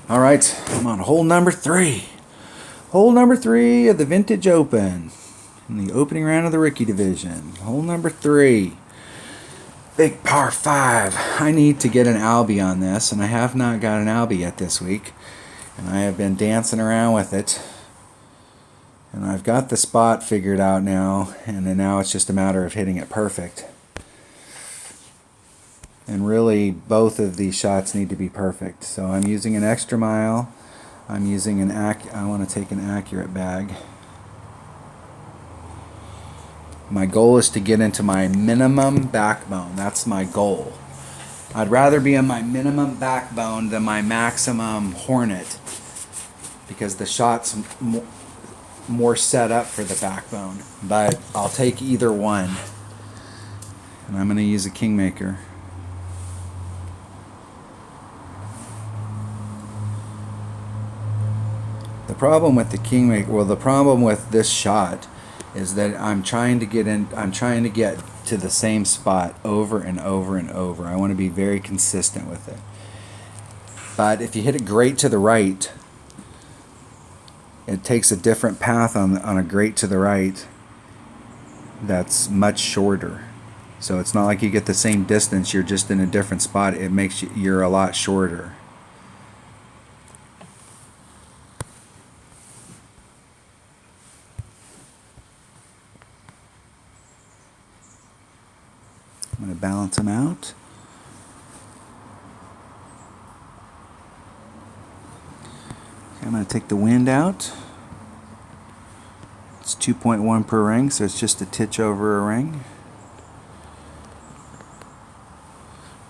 All right, I'm on hole number 3. Hole number 3 of the Vintage Open in the opening round of the rookie division. Hole number 3. Big par 5. I need to get an Albie on this, and I have not got an Albie yet this week. And I have been dancing around with it. And I've got the spot figured out now, and then now it's just a matter of hitting it perfect. And really, both of these shots need to be perfect. So I'm using an extra mile. I'm using I want to take an accurate bag. My goal is to get into my minimum backbone. That's my goal. I'd rather be in my minimum backbone than my maximum hornet, because the shot's more set up for the backbone. But I'll take either one. And I'm going to use a Kingmaker. The problem with the Kingmaker, well, the problem with this shot is that I'm trying to get to the same spot over and over and over. I want to be very consistent with it. But if you hit it great to the right, it takes a different path on a great to the right that's much shorter. So it's not like you get the same distance, you're just in a different spot. It makes you're a lot shorter. I'm going to balance them out. Okay, I'm going to take the wind out. It's 2.1 per ring, so it's just a titch over a ring.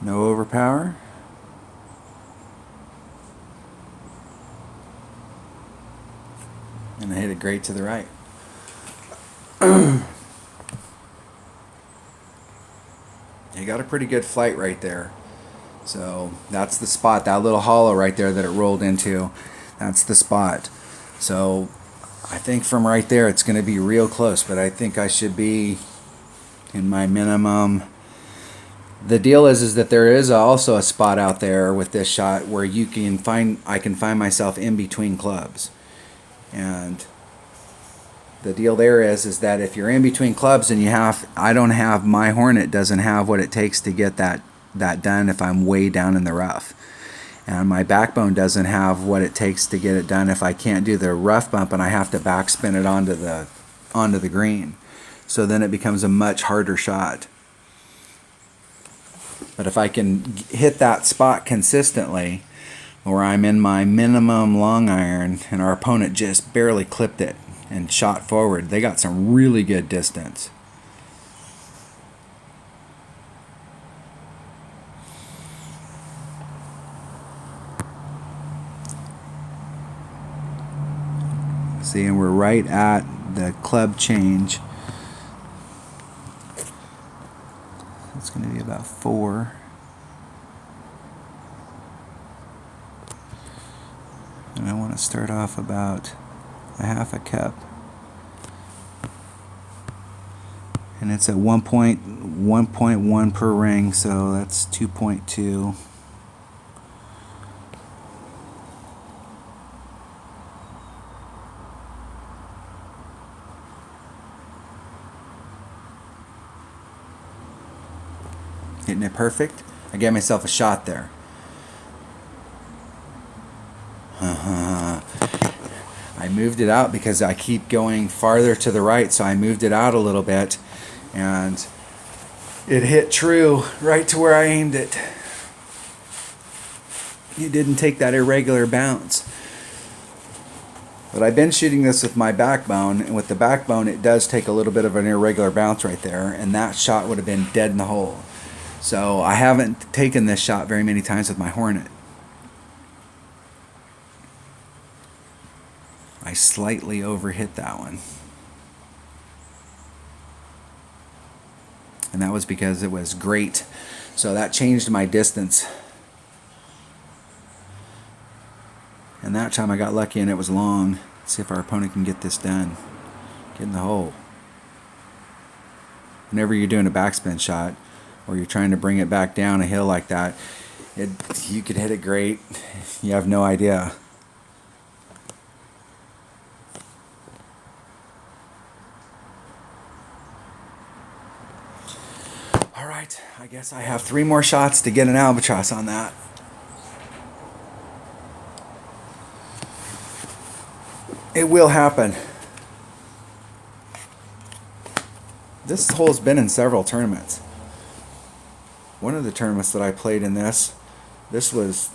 No overpower. And I hit it great to the right. You got a pretty good flight right there. So that's the spot, that little hollow right there that it rolled into. That's the spot. So I think from right there it's going to be real close, but I think I should be in my minimum. The deal is that there is also a spot out there with this shot where I can find myself in between clubs. And the deal there is that if you're in between clubs and my Hornet doesn't have what it takes to get that done if I'm way down in the rough. And my backbone doesn't have what it takes to get it done if I can't do the rough bump and I have to backspin it onto the green. So then it becomes a much harder shot. But if I can hit that spot consistently, where I'm in my minimum long iron and our opponent just barely clipped it and shot forward, they got some really good distance. See, and we're right at the club change. It's going to be about 4. And I want to start off about a half a cup. And it's at 1.1 per ring, so that's 2.2. Hitting it perfect. I gave myself a shot there. I moved it out because I keep going farther to the right, so I moved it out a little bit, and it hit true right to where I aimed it. It didn't take that irregular bounce. But I've been shooting this with my backbone, and with the backbone it does take a little bit of an irregular bounce right there, and that shot would have been dead in the hole. So I haven't taken this shot very many times with my Hornet. I slightly overhit that one. And that was because it was great. So that changed my distance. And that time I got lucky and it was long. Let's see if our opponent can get this done. Get in the hole. Whenever you're doing a backspin shot, or you're trying to bring it back down a hill like that, You could hit it great. You have no idea. All right, I guess I have 3 more shots to get an albatross on that. It will happen. This hole's been in several tournaments. One of the tournaments that I played in this was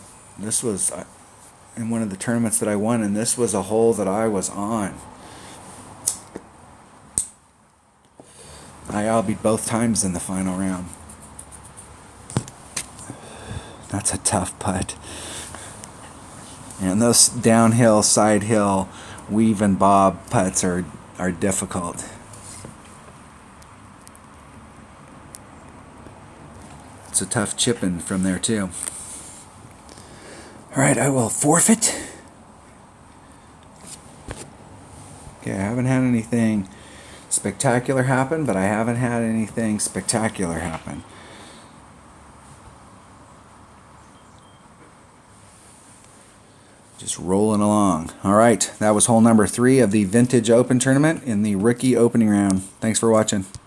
in one of the tournaments that I won, and this was a hole that I was on. I albied both times in the final round. That's a tough putt. And those downhill, side hill, weave and bob putts are difficult. It's a tough chipping from there too. All right, I will forfeit. Okay, I haven't had anything spectacular happen, but I haven't had anything spectacular happen. Just rolling along. All right, that was hole number 3 of the Vintage Open Tournament in the rookie opening round. Thanks for watching.